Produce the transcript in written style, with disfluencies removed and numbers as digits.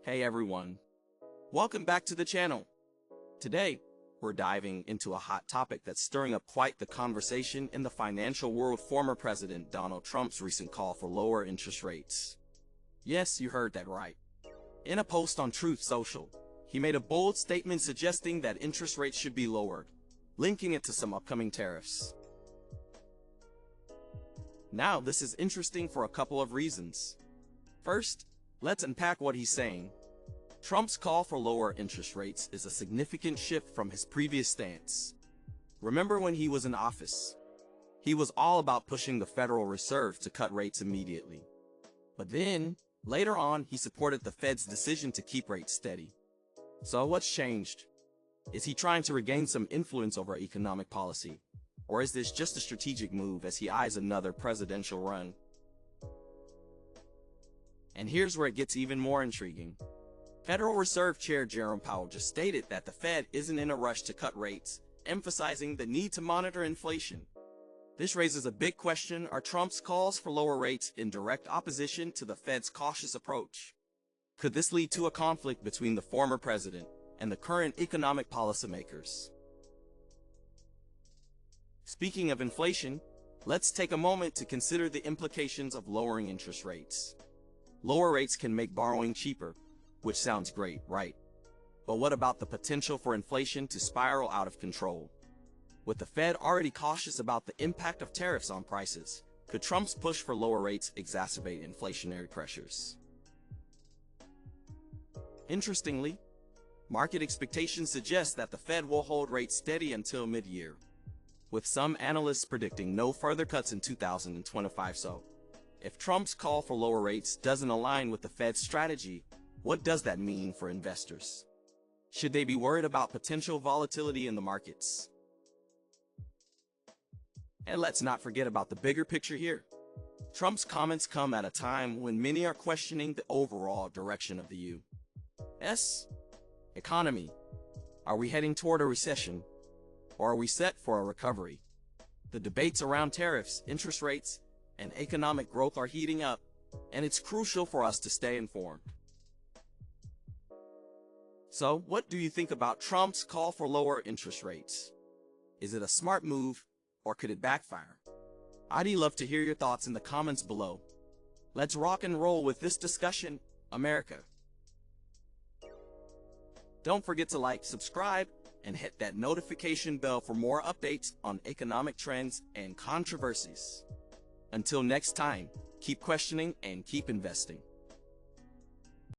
Hey everyone, welcome back to the channel. Today, we're diving into a hot topic that's stirring up quite the conversation in the financial world: former President Donald Trump's recent call for lower interest rates. Yes, you heard that right. In a post on Truth Social, he made a bold statement suggesting that interest rates should be lowered, linking it to some upcoming tariffs. Now, this is interesting for a couple of reasons. First, let's unpack what he's saying. Trump's call for lower interest rates is a significant shift from his previous stance. Remember when he was in office? He was all about pushing the Federal Reserve to cut rates immediately. But then, later on, he supported the Fed's decision to keep rates steady. So what's changed? Is he trying to regain some influence over economic policy? Or is this just a strategic move as he eyes another presidential run? And here's where it gets even more intriguing. Federal Reserve Chair Jerome Powell just stated that the Fed isn't in a rush to cut rates, emphasizing the need to monitor inflation. This raises a big question: are Trump's calls for lower rates in direct opposition to the Fed's cautious approach? Could this lead to a conflict between the former president and the current economic policymakers? Speaking of inflation, let's take a moment to consider the implications of lowering interest rates. Lower rates can make borrowing cheaper, which sounds great, right? But what about the potential for inflation to spiral out of control? With the Fed already cautious about the impact of tariffs on prices, could Trump's push for lower rates exacerbate inflationary pressures? Interestingly, market expectations suggest that the Fed will hold rates steady until mid-year, with some analysts predicting no further cuts in 2025. So, if Trump's call for lower rates doesn't align with the Fed's strategy, what does that mean for investors? Should they be worried about potential volatility in the markets? And let's not forget about the bigger picture here. Trump's comments come at a time when many are questioning the overall direction of the U.S. economy. Are we heading toward a recession? Or are we set for a recovery? The debates around tariffs, interest rates, and economic growth are heating up, and it's crucial for us to stay informed. So, what do you think about Trump's call for lower interest rates? Is it a smart move, or could it backfire? I'd love to hear your thoughts in the comments below. Let's rock and roll with this discussion, America. Don't forget to like, subscribe, and hit that notification bell for more updates on economic trends and controversies. Until next time, keep questioning and keep investing.